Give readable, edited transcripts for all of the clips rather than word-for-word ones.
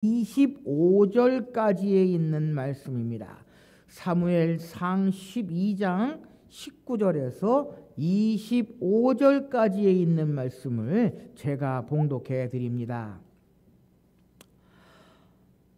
25절까지에 있는 말씀입니다. 사무엘상 12장 19절에서 25절까지에 있는 말씀을 제가 봉독해 드립니다.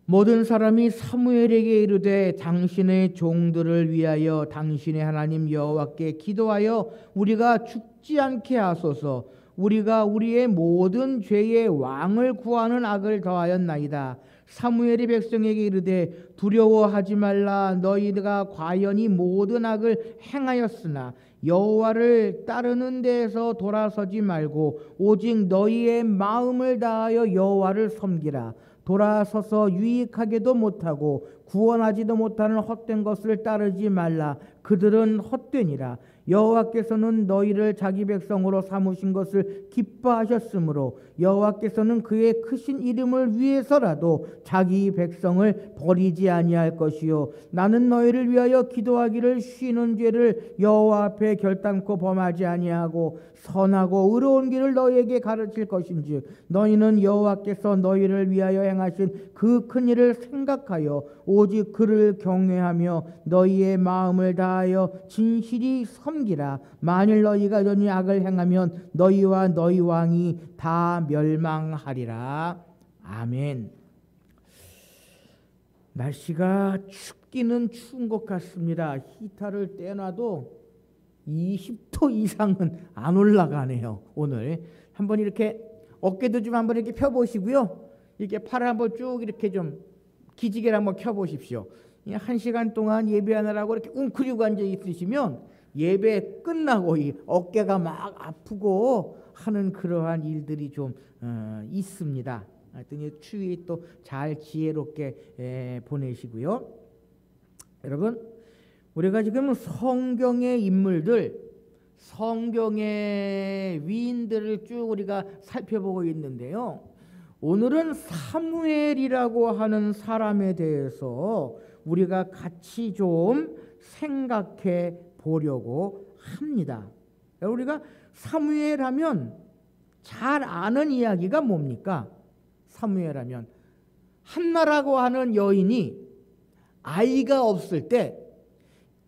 모든 사람이 사무엘에게 이르되 당신의 종들을 위하여 당신의 하나님 여호와께 기도하여 우리가 죽지 않게 하소서. 우리가 우리의 모든 죄의 왕을 구하는 악을 더하였나이다. 사무엘이 백성에게 이르되 두려워하지 말라. 너희가 과연히 모든 악을 행하였으나 여호와를 따르는 데에서 돌아서지 말고 오직 너희의 마음을 다하여 여호와를 섬기라. 돌아서서 유익하게도 못하고 구원하지도 못하는 헛된 것을 따르지 말라. 그들은 헛되니라. 여호와께서는 너희를 자기 백성으로 삼으신 것을 기뻐하셨으므로 여호와께서는 그의 크신 이름을 위해서라도 자기 백성을 버리지 아니할 것이요 나는 너희를 위하여 기도하기를 쉬는 죄를 여호와 앞에 결단코 범하지 아니하고 선하고 의로운 길을 너희에게 가르칠 것인즉 너희는 여호와께서 너희를 위하여 행하신 그 큰 일을 생각하여 오직 그를 경외하며 너희의 마음을 다하여 진실이 섬기라. 만일 너희가 전히 악을 행하면 너희와 너희 왕이 다 멸망하리라. 아멘. 날씨가 춥기는 추운 것 같습니다. 히터를 떼놔도 20도 이상은 안 올라가네요. 오늘 한번 이렇게 어깨도 좀 한번 이렇게 펴보시고요. 이렇게 팔을 한번 쭉 이렇게 좀 기지개를 한번 켜보십시오. 1시간 동안 예배하느라고 이렇게 웅크리고 앉아 있으시면 예배 끝나고 이 어깨가 막 아프고 하는 그러한 일들이 좀 있습니다. 하여튼 추위 또 잘 지혜롭게 보내시고요. 여러분, 우리가 지금 성경의 인물들, 성경의 위인들을 쭉 우리가 살펴보고 있는데요. 오늘은 사무엘이라고 하는 사람에 대해서 우리가 같이 좀 생각해 보려고 합니다. 우리가 사무엘 하면 잘 아는 이야기가 뭡니까? 사무엘 하면 한나라고 하는 여인이 아이가 없을 때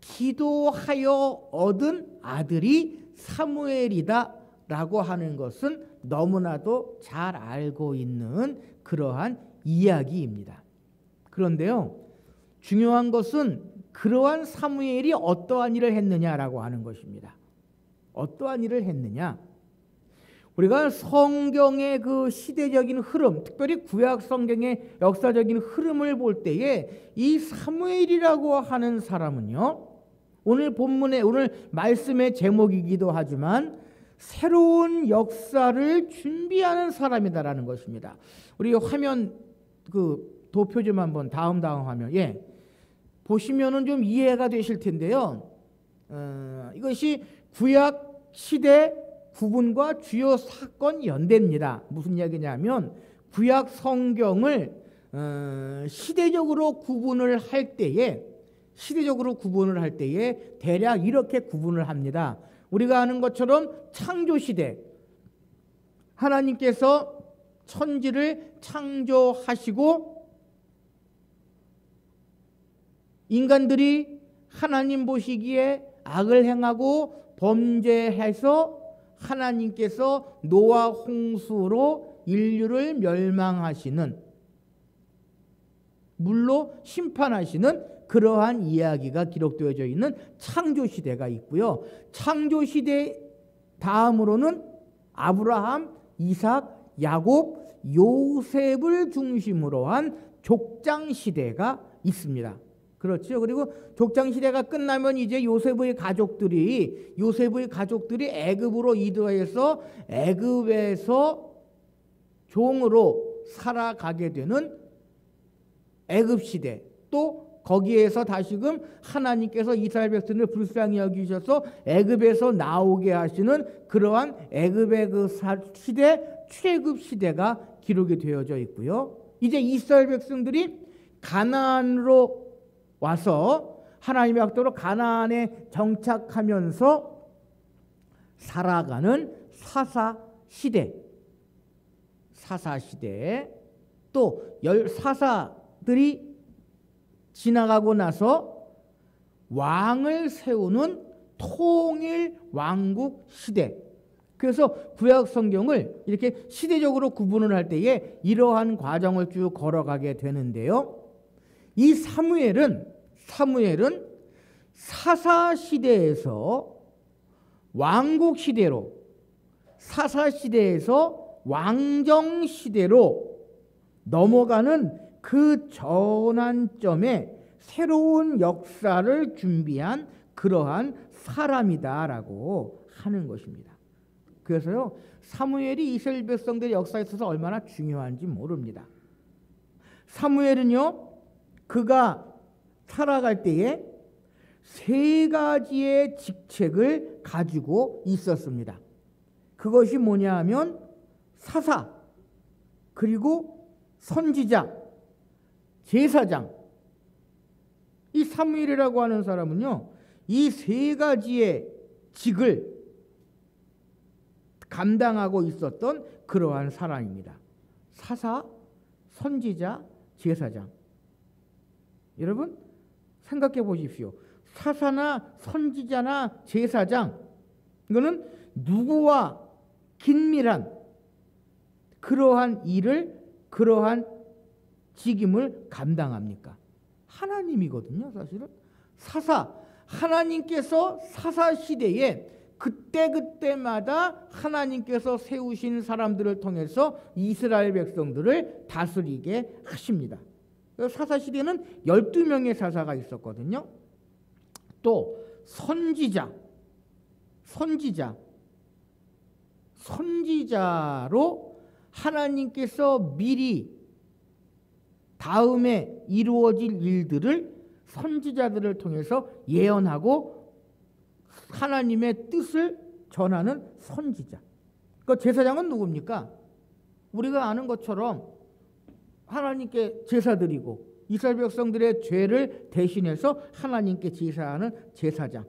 기도하여 얻은 아들이 사무엘이다 라고 하는 것은 너무나도 잘 알고 있는 그러한 이야기입니다. 그런데요, 중요한 것은 그러한 사무엘이 어떠한 일을 했느냐라고 하는 것입니다. 어떠한 일을 했느냐? 우리가 성경의 그 시대적인 흐름, 특별히 구약 성경의 역사적인 흐름을 볼 때에 이 사무엘이라고 하는 사람은요, 오늘 본문의 오늘 말씀의 제목이기도 하지만 새로운 역사를 준비하는 사람이다라는 것입니다. 우리 화면 그 도표 좀 한번 다음 화면 보시면은 좀 이해가 되실 텐데요. 이것이 구약 시대 구분과 주요 사건 연대입니다. 무슨 이야기냐면 구약 성경을 시대적으로 구분을 할 때에 대략 이렇게 구분을 합니다. 우리가 아는 것처럼 창조시대, 하나님께서 천지를 창조하시고 인간들이 하나님 보시기에 악을 행하고 범죄해서 하나님께서 노아 홍수로 인류를 멸망하시는, 물로 심판하시는 그러한 이야기가 기록되어져 있는 창조시대가 있고요. 창조시대 다음으로는 아브라함, 이삭, 야곱, 요셉을 중심으로 한 족장시대가 있습니다. 그렇죠. 그리고 족장시대가 끝나면 이제 요셉의 가족들이 애굽으로 이도해서 애굽에서 종으로 살아가게 되는 애굽시대, 또 거기에서 다시금 하나님께서 이스라엘 백성을 불쌍히 여기셔서 애굽에서 나오게 하시는 그러한 애굽의 그 시대, 출애굽 시대가 기록이 되어져 있고요. 이제 이스라엘 백성들이 가나안으로 와서 하나님의 약도로 가나안에 정착하면서 살아가는 사사시대, 또 사사들이 지나가고 나서 왕을 세우는 통일 왕국 시대. 그래서 구약 성경을 이렇게 시대적으로 구분을 할 때에 이러한 과정을 쭉 걸어가게 되는데요. 이 사무엘은 사사 시대에서 왕국 시대로, 사사 시대에서 왕정 시대로 넘어가는 그 전환점에 새로운 역사를 준비한 그러한 사람이다라고 하는 것입니다. 그래서요, 사무엘이 이스라엘 백성들의 역사에 있어서 얼마나 중요한지 모릅니다. 사무엘은요, 그가 살아갈 때에 세 가지의 직책을 가지고 있었습니다. 그것이 뭐냐 하면 사사, 그리고 선지자, 제사장. 이 사무엘이라고 하는 사람은요, 이 세 가지의 직을 감당하고 있었던 그러한 사람입니다. 사사, 선지자, 제사장. 여러분 생각해 보십시오. 사사나 선지자나 제사장, 이거는 누구와 긴밀한 그러한 일을, 그러한 직임을 감당합니까? 하나님이거든요. 사실은 사사, 하나님께서 사사 시대에 그때그때마다 하나님께서 세우신 사람들을 통해서 이스라엘 백성들을 다스리게 하십니다. 사사 시대는 12명의 사사가 있었거든요. 또 선지자로 하나님께서 미리 다음에 이루어질 일들을 선지자들을 통해서 예언하고 하나님의 뜻을 전하는 선지자. 그 제사장은 누굽니까? 우리가 아는 것처럼 하나님께 제사 드리고 이스라엘 백성들의 죄를 대신해서 하나님께 제사하는 제사장.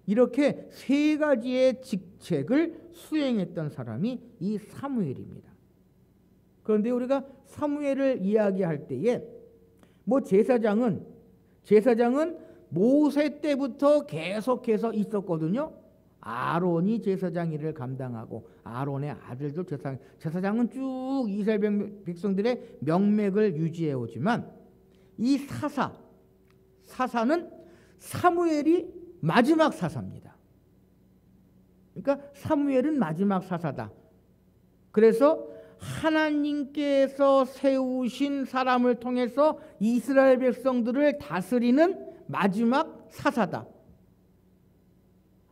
이렇게 세 가지의 직책을 수행했던 사람이 이 사무엘입니다. 그런데 우리가 사무엘을 이야기할 때에 제사장은 모세 때부터 계속해서 있었거든요. 아론이 제사장 일을 감당하고 아론의 아들도 제사장은 쭉 이스라엘 백성들의 명맥을 유지해 오지만 이 사사는 사무엘이 마지막 사사입니다. 그러니까 사무엘은 마지막 사사다. 그래서 하나님께서 세우신 사람을 통해서 이스라엘 백성들을 다스리는 마지막 사사다.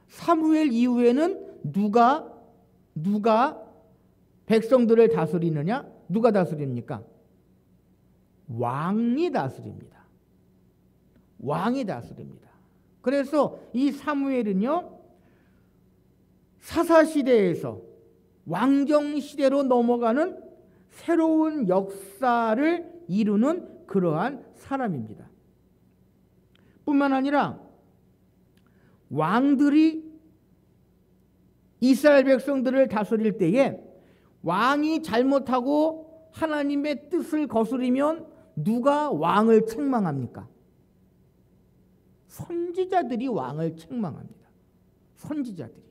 사무엘 이후에는 누가 백성들을 다스리느냐? 누가 다스립니까? 왕이 다스립니다. 왕이 다스립니다. 그래서 이 사무엘은요, 사사시대에서 왕정시대로 넘어가는 새로운 역사를 이루는 그러한 사람입니다. 뿐만 아니라 왕들이 이스라엘 백성들을 다스릴 때에 왕이 잘못하고 하나님의 뜻을 거스리면 누가 왕을 책망합니까? 선지자들이 왕을 책망합니다. 선지자들이.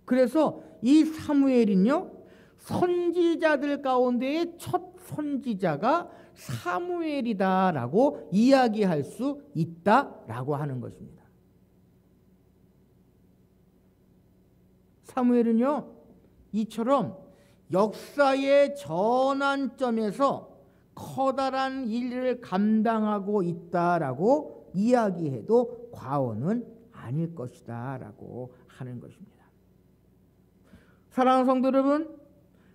그래서 이 사무엘은요, 선지자들 가운데의 첫 선지자가 사무엘이다라고 이야기할 수 있다라고 하는 것입니다. 사무엘은요, 이처럼 역사의 전환점에서 커다란 일을 감당하고 있다라고 이야기해도 과언은 아닐 것이다라고 하는 것입니다. 사랑하는 성도 여러분,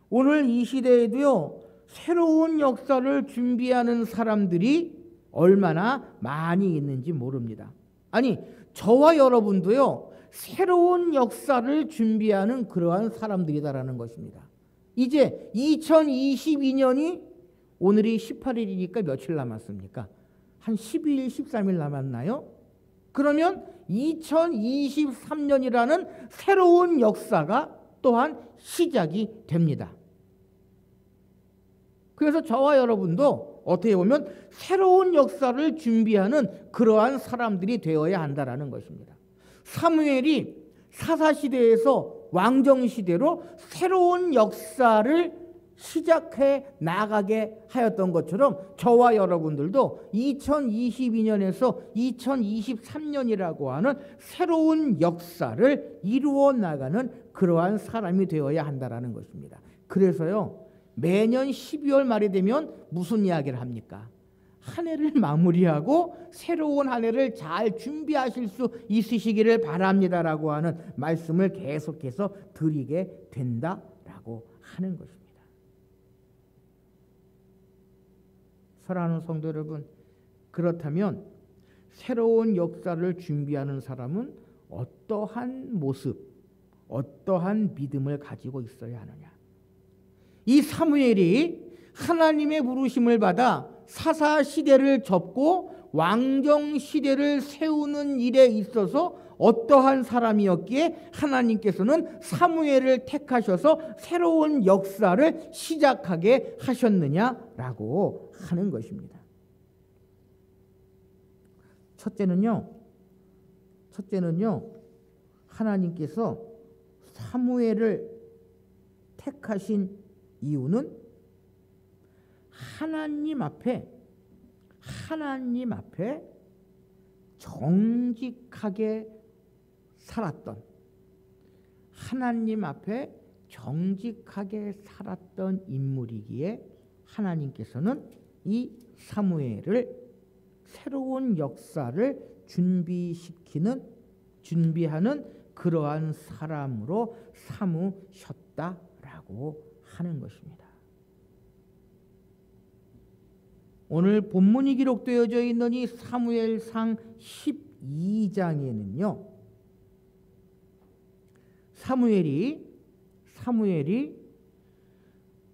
오늘 이 시대에도요, 새로운 역사를 준비하는 사람들이 얼마나 많이 있는지 모릅니다. 아니, 저와 여러분도요, 새로운 역사를 준비하는 그러한 사람들이다라는 것입니다. 이제 2022년이 오늘이 18일이니까 며칠 남았습니까? 한 12일, 13일 남았나요? 그러면 2023년이라는 새로운 역사가 또한 시작이 됩니다. 그래서 저와 여러분도 어떻게 보면 새로운 역사를 준비하는 그러한 사람들이 되어야 한다라는 것입니다. 사무엘이 사사시대에서 왕정시대로 새로운 역사를 시작해 나가게 하였던 것처럼 저와 여러분들도 2022년에서 2023년이라고 하는 새로운 역사를 이루어 나가는 그러한 사람이 되어야 한다는 것입니다. 그래서요, 매년 12월 말이 되면 무슨 이야기를 합니까? 한 해를 마무리하고 새로운 한 해를 잘 준비하실 수 있으시기를 바랍니다라고 하는 말씀을 계속해서 드리게 된다라고 하는 것입니다. 사랑하는 성도 여러분, 그렇다면 새로운 역사를 준비하는 사람은 어떠한 모습, 어떠한 믿음을 가지고 있어야 하느냐? 이 사무엘이 하나님의 부르심을 받아 사사 시대를 접고 왕정 시대를 세우는 일에 있어서 어떠한 사람이었기에 하나님께서는 사무엘을 택하셔서 새로운 역사를 시작하게 하셨느냐라고 하는 것입니다. 첫째는요, 하나님께서 사무엘을 택하신 이유는 하나님 앞에 정직하게 살았던, 하나님 앞에 정직하게 살았던 인물이기에 하나님께서는 이 사무엘을 새로운 역사를 준비하는 그러한 사람으로 삼으셨다라고 하는 것입니다. 오늘 본문이 기록되어져 있는 이 사무엘상 12장에는요, 사무엘이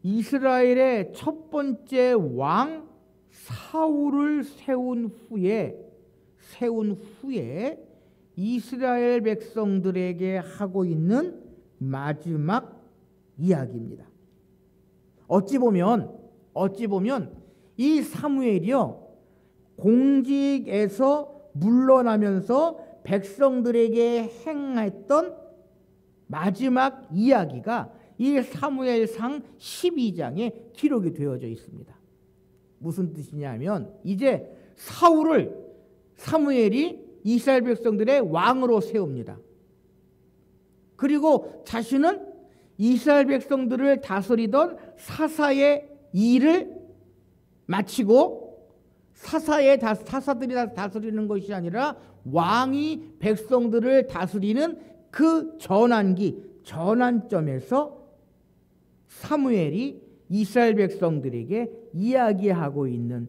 이스라엘의 첫 번째 왕 사울을 세운 후에 이스라엘 백성들에게 하고 있는 마지막 이야기입니다. 어찌 보면 이 사무엘이요, 공직에서 물러나면서 백성들에게 행했던 마지막 이야기가 이 사무엘상 12장에 기록이 되어져 있습니다. 무슨 뜻이냐면, 이제 사무엘이 이스라엘 백성들의 왕으로 세웁니다. 그리고 자신은 이스라엘 백성들을 다스리던 사사의 일을 마치고, 사사들이 다스리는 것이 아니라 왕이 백성들을 다스리는 그 전환점에서 사무엘이 이스라엘 백성들에게 이야기하고 있는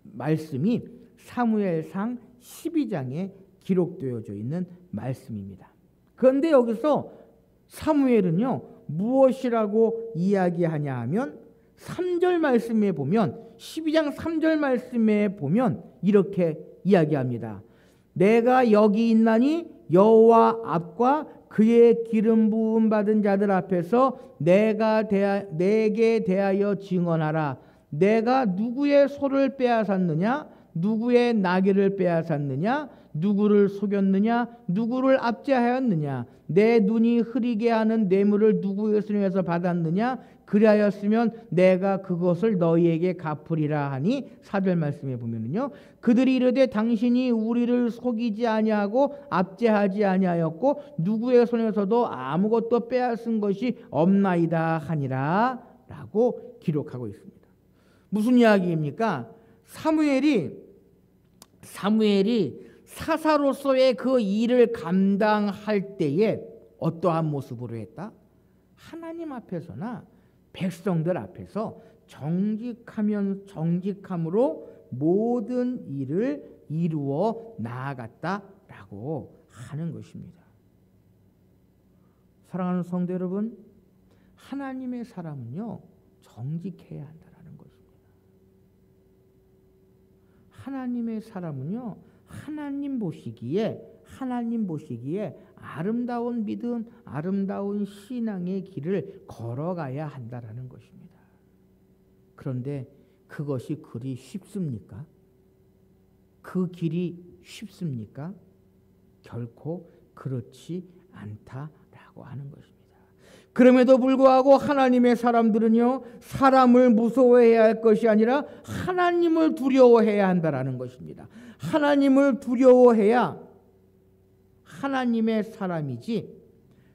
말씀이 사무엘상 12장에 기록되어져 있는 말씀입니다. 그런데 여기서 사무엘은요, 무엇이라고 이야기하냐 하면 3절 말씀에 보면, 12장 3절 말씀에 보면 이렇게 이야기합니다. 내가 여기 있나니 여호와 앞과 그의 기름 부음 받은 자들 앞에서 내게 대하여 증언하라. 내가 누구의 소를 빼앗았느냐? 누구의 나귀를 빼앗았느냐? 누구를 속였느냐? 누구를 압제하였느냐? 내 눈이 흐리게 하는 뇌물을 누구의 손에서 받았느냐? 그리하였으면 내가 그것을 너희에게 갚으리라 하니 4절 말씀에 보면은요, 그들이 이르되 당신이 우리를 속이지 아니하고 압제하지 아니하였고 누구의 손에서도 아무것도 빼앗은 것이 없나이다 하니라 라고 기록하고 있습니다. 무슨 이야기입니까? 사무엘이 사사로서의 그 일을 감당할 때에 어떠한 모습으로 했다? 하나님 앞에서나 백성들 앞에서 정직함으로 모든 일을 이루어 나아갔다라고 하는 것입니다. 사랑하는 성도 여러분, 하나님의 사람은요, 정직해야 한다는 것입니다. 하나님의 사람은요, 하나님 보시기에 아름다운 믿음, 아름다운 신앙의 길을 걸어가야 한다는 것입니다. 그런데 그것이 그리 쉽습니까? 그 길이 쉽습니까? 결코 그렇지 않다라고 하는 것입니다. 그럼에도 불구하고 하나님의 사람들은요, 사람을 무서워해야 할 것이 아니라 하나님을 두려워해야 한다라는 것입니다. 하나님을 두려워해야 하나님의 사람이지,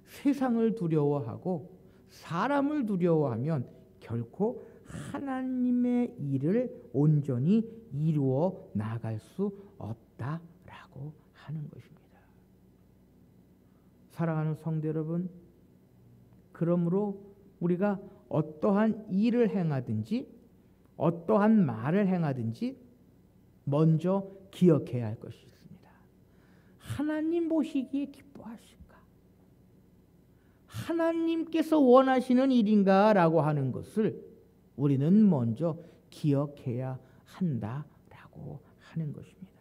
세상을 두려워하고 사람을 두려워하면 결코 하나님의 일을 온전히 이루어 나갈 수 없다라고 하는 것입니다. 사랑하는 성도 여러분, 그러므로 우리가 어떠한 일을 행하든지 어떠한 말을 행하든지 먼저 기억해야 할 것이 있습니다. 하나님 보시기에 기뻐하실까? 하나님께서 원하시는 일인가? 라고 하는 것을 우리는 먼저 기억해야 한다라고 하는 것입니다.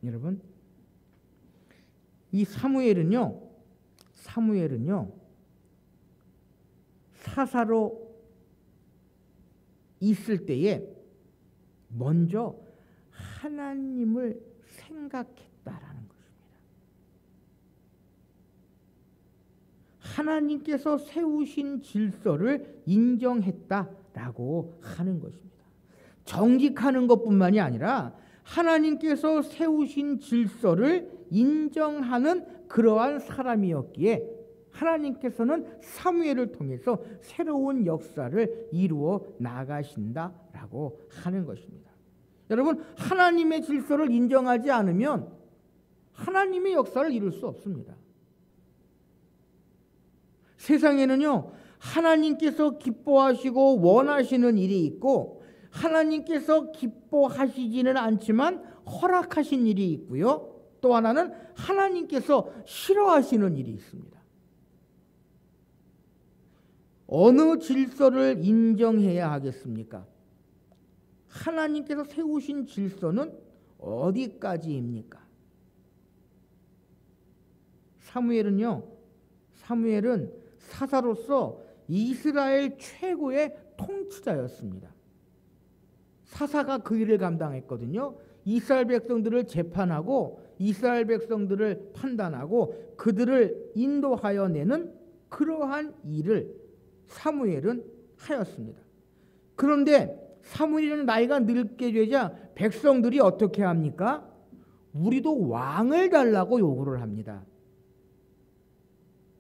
여러분, 이 사무엘은요 사사로 있을 때에 먼저 하나님을 생각했다라는 것입니다. 하나님께서 세우신 질서를 인정했다라고 하는 것입니다. 정직하는 것뿐만이 아니라 하나님께서 세우신 질서를 인정하는 그러한 사람이었기에 하나님께서는 사무엘을 통해서 새로운 역사를 이루어 나가신다라고 하는 것입니다. 여러분, 하나님의 질서를 인정하지 않으면 하나님의 역사를 이룰 수 없습니다. 세상에는요, 하나님께서 기뻐하시고 원하시는 일이 있고 하나님께서 기뻐하시지는 않지만 허락하신 일이 있고요. 또 하나는 하나님께서 싫어하시는 일이 있습니다. 어느 질서를 인정해야 하겠습니까? 하나님께서 세우신 질서는 어디까지입니까? 사무엘은 사사로서 이스라엘 최고의 통치자였습니다. 사사가 그 일을 감당했거든요. 이스라엘 백성들을 재판하고 이스라엘 백성들을 판단하고 그들을 인도하여 내는 그러한 일을 사무엘은 하였습니다. 그런데 사무엘은 나이가 늙게 되자 백성들이 어떻게 합니까? 우리도 왕을 달라고 요구를 합니다.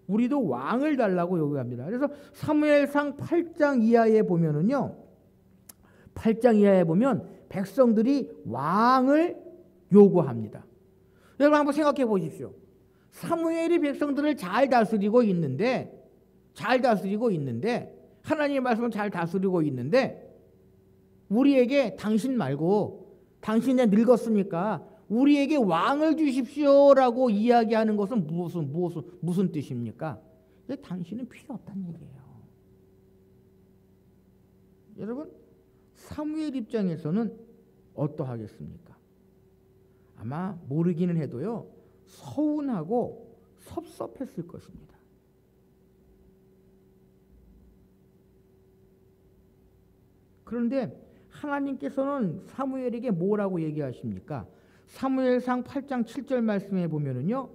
우리도 왕을 달라고 요구합니다. 그래서 사무엘상 8장 이하에 보면은요, 8장 이하에 보면 백성들이 왕을 요구합니다. 여러분 한번 생각해 보십시오. 사무엘이 백성들을 잘 다스리고 있는데 하나님의 말씀을 잘 다스리고 있는데 우리에게 당신 말고 당신이 늙었으니까 우리에게 왕을 주십시오라고 이야기하는 것은 무슨 뜻입니까? 당신은 필요 없다는 얘기예요. 여러분, 사무엘 입장에서는 어떠하겠습니까? 아마 모르기는 해도요, 서운하고 섭섭했을 것입니다. 그런데 하나님께서는 사무엘에게 뭐라고 얘기하십니까? 사무엘상 8장 7절 말씀에 보면은요,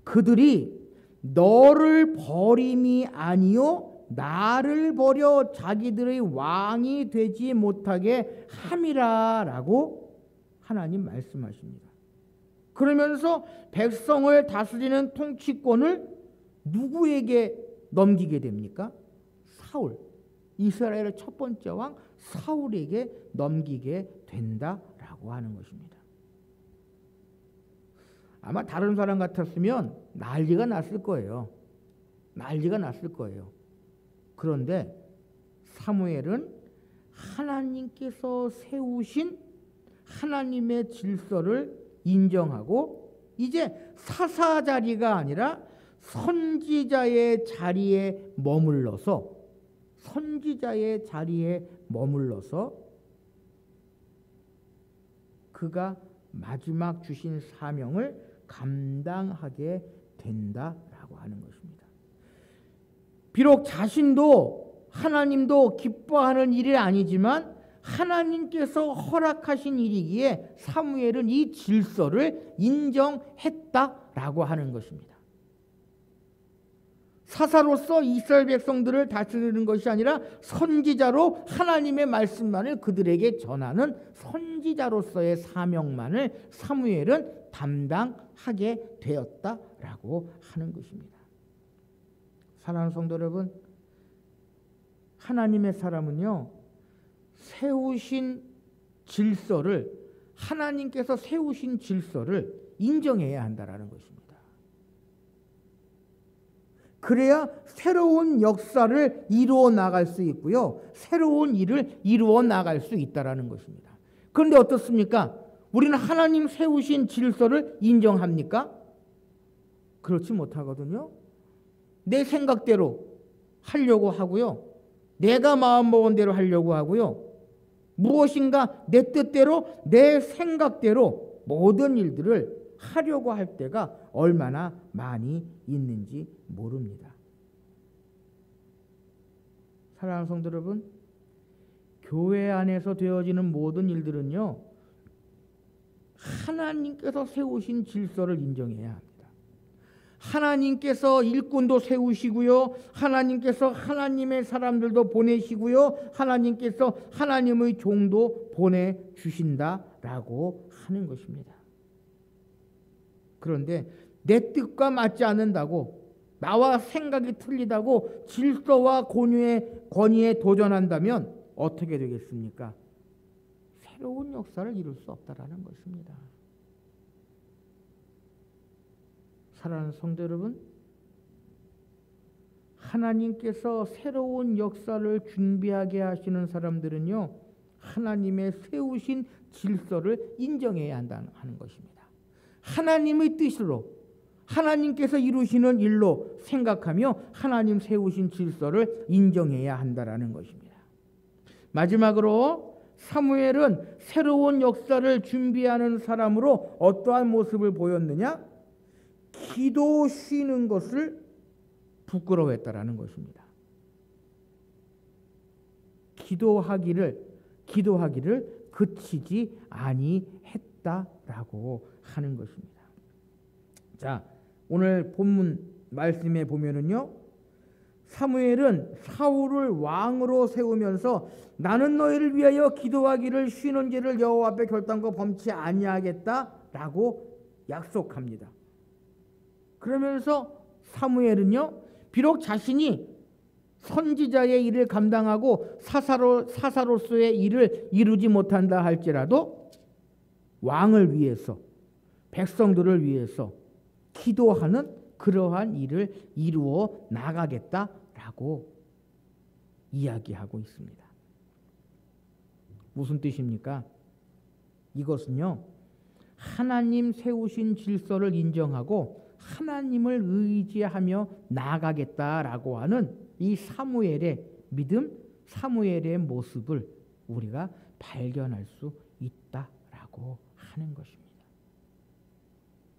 그들이 너를 버림이 아니요 나를 버려 자기들의 왕이 되지 못하게 함이라라고 하나님 말씀하십니다. 그러면서 백성을 다스리는 통치권을 누구에게 넘기게 됩니까? 사울, 이스라엘의 첫 번째 왕 사울에게 넘기게 된다라고 하는 것입니다. 아마 다른 사람 같았으면 난리가 났을 거예요. 그런데 사무엘은 하나님께서 세우신 하나님의 질서를 인정하고 이제 사사 자리가 아니라 선지자의 자리에 머물러서 그가 마지막 주신 사명을 감당하게 된다라고 하는 것입니다. 비록 자신도 하나님도 기뻐하는 일이 아니지만 하나님께서 허락하신 일이기에 사무엘은 이 질서를 인정했다라고 하는 것입니다. 사사로서 이스라엘 백성들을 다스리는 것이 아니라 선지자로 하나님의 말씀만을 그들에게 전하는 선지자로서의 사명만을 사무엘은 담당하게 되었다라고 하는 것입니다. 사랑하는 성도 여러분, 하나님의 사람은요, 세우신 질서를, 하나님께서 세우신 질서를 인정해야 한다라는 것입니다. 그래야 새로운 역사를 이루어 나갈 수 있고요, 새로운 일을 이루어 나갈 수 있다라는 것입니다. 그런데 어떻습니까? 우리는 하나님 세우신 질서를 인정합니까? 그렇지 못하거든요. 내 생각대로 하려고 하고요, 내가 마음먹은 대로 하려고 하고요, 무엇인가 내 뜻대로, 내 생각대로 모든 일들을 하려고 할 때가 얼마나 많이 있는지 모릅니다. 사랑하는 성도 여러분, 교회 안에서 되어지는 모든 일들은요, 하나님께서 세우신 질서를 인정해야 합니다. 하나님께서 일꾼도 세우시고요, 하나님께서 하나님의 사람들도 보내시고요, 하나님께서 하나님의 종도 보내주신다라고 하는 것입니다. 그런데 내 뜻과 맞지 않는다고, 나와 생각이 틀리다고 질서와 권위에 도전한다면 어떻게 되겠습니까? 새로운 역사를 이룰 수 없다라는 것입니다. 사랑하는 성도 여러분, 하나님께서 새로운 역사를 준비하게 하시는 사람들은요, 하나님의 세우신 질서를 인정해야 한다는 것입니다. 하나님의 뜻으로, 하나님께서 이루시는 일로 생각하며 하나님 세우신 질서를 인정해야 한다는 것입니다. 마지막으로 사무엘은 새로운 역사를 준비하는 사람으로 어떠한 모습을 보였느냐? 기도 쉬는 것을 부끄러워했다라는 것입니다. 기도하기를 그치지 아니했다라고 하는 것입니다. 자, 오늘 본문 말씀에 보면은요, 사무엘은 사울을 왕으로 세우면서 나는 너희를 위하여 기도하기를 쉬는 죄를 여호와 앞에 결단코 범치 아니하겠다라고 약속합니다. 그러면서 사무엘은요, 비록 자신이 선지자의 일을 감당하고 사사로서의 일을 이루지 못한다 할지라도 왕을 위해서, 백성들을 위해서 기도하는 그러한 일을 이루어 나가겠다라고 이야기하고 있습니다. 무슨 뜻입니까? 이것은요, 하나님 세우신 질서를 인정하고 하나님을 의지하며 나아가겠다라고 하는 이 사무엘의 믿음, 사무엘의 모습을 우리가 발견할 수 있다라고 하는 것입니다.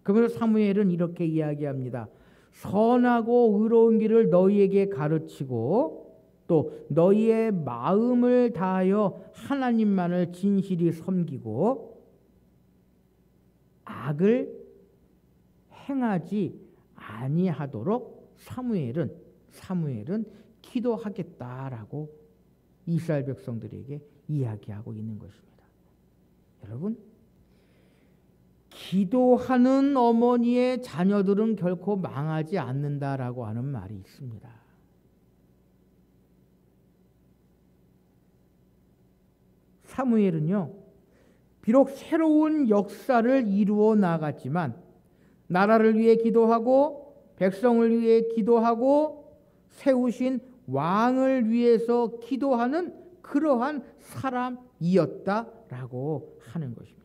그러면서 사무엘은 이렇게 이야기합니다. 선하고 의로운 길을 너희에게 가르치고 또 너희의 마음을 다하여 하나님만을 진실히 섬기고 악을 행하지 아니하도록 사무엘은 기도하겠다라고 이스라엘 백성들에게 이야기하고 있는 것입니다. 여러분, 기도하는 어머니의 자녀들은 결코 망하지 않는다라고 하는 말이 있습니다. 사무엘은요, 비록 새로운 역사를 이루어 나갔지만 나라를 위해 기도하고 백성을 위해 기도하고 세우신 왕을 위해서 기도하는 그러한 사람이었다라고 하는 것입니다.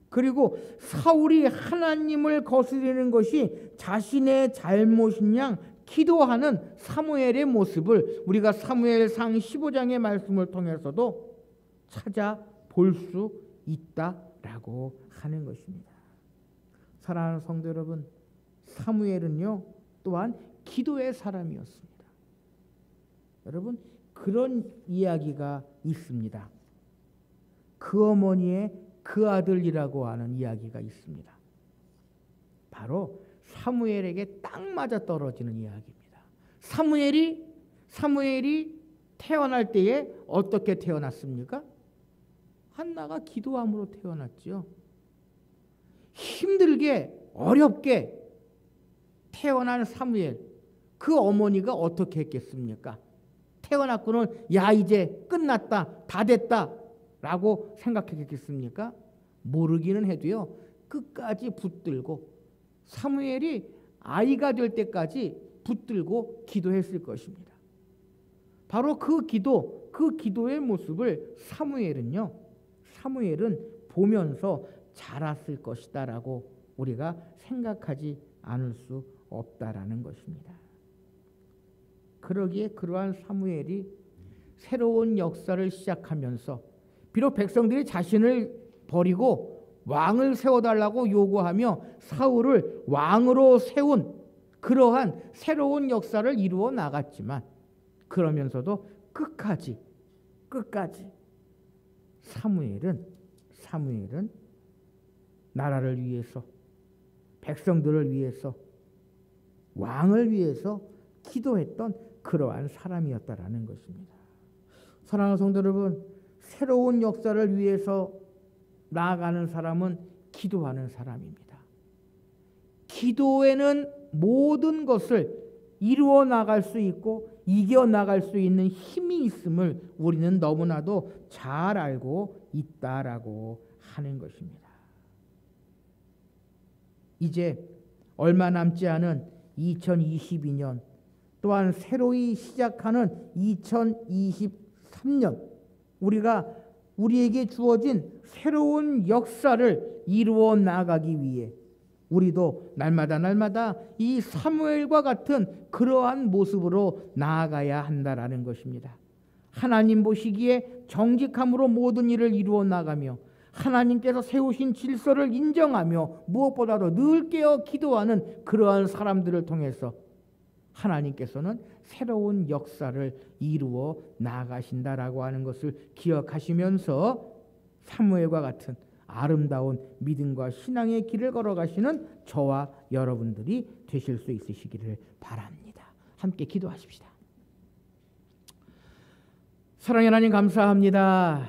그리고 사울이 하나님을 거스르는 것이 자신의 잘못인 양 기도하는 사무엘의 모습을 우리가 사무엘상 15장의 말씀을 통해서도 찾아볼 수 있다라고 하는 것입니다. 사랑하는 성도 여러분, 사무엘은요 또한 기도의 사람이었습니다. 여러분, 그런 이야기가 있습니다. 그 어머니의 그 아들이라고 하는 이야기가 있습니다. 바로 사무엘에게 딱 맞아 떨어지는 이야기입니다. 사무엘이 태어날 때에 어떻게 태어났습니까? 한나가 기도함으로 태어났지요. 힘들게 어렵게 태어난 사무엘, 그 어머니가 어떻게 했겠습니까? 태어났고는 야 이제 끝났다, 다 됐다 라고 생각했겠습니까? 모르기는 해도요, 끝까지 붙들고 사무엘이 아이가 될 때까지 붙들고 기도했을 것입니다. 바로 그 기도의 모습을 사무엘은 보면서 자랐을 것이다 라고 우리가 생각하지 않을 수 없다라는 것입니다. 그러기에 그러한 사무엘이 새로운 역사를 시작하면서 비록 백성들이 자신을 버리고 왕을 세워달라고 요구하며 사울을 왕으로 세운 그러한 새로운 역사를 이루어 나갔지만, 그러면서도 끝까지 사무엘은 나라를 위해서, 백성들을 위해서, 왕을 위해서 기도했던 그러한 사람이었다라는 것입니다. 사랑하는 성도 여러분, 새로운 역사를 위해서 나아가는 사람은 기도하는 사람입니다. 기도에는 모든 것을 이루어 나갈 수 있고 이겨 나갈 수 있는 힘이 있음을 우리는 너무나도 잘 알고 있다라고 하는 것입니다. 이제 얼마 남지 않은 2022년, 또한 새로이 시작하는 2023년, 우리에게 주어진 새로운 역사를 이루어 나가기 위해 우리도 날마다 이 사무엘과 같은 그러한 모습으로 나아가야 한다라는 것입니다. 하나님 보시기에 정직함으로 모든 일을 이루어 나가며 하나님께서 세우신 질서를 인정하며 무엇보다도 늘 깨어 기도하는 그러한 사람들을 통해서 하나님께서는 새로운 역사를 이루어 나가신다라고 하는 것을 기억하시면서 사무엘과 같은 아름다운 믿음과 신앙의 길을 걸어가시는 저와 여러분들이 되실 수 있으시기를 바랍니다. 함께 기도하십시다. 사랑의 하나님, 감사합니다.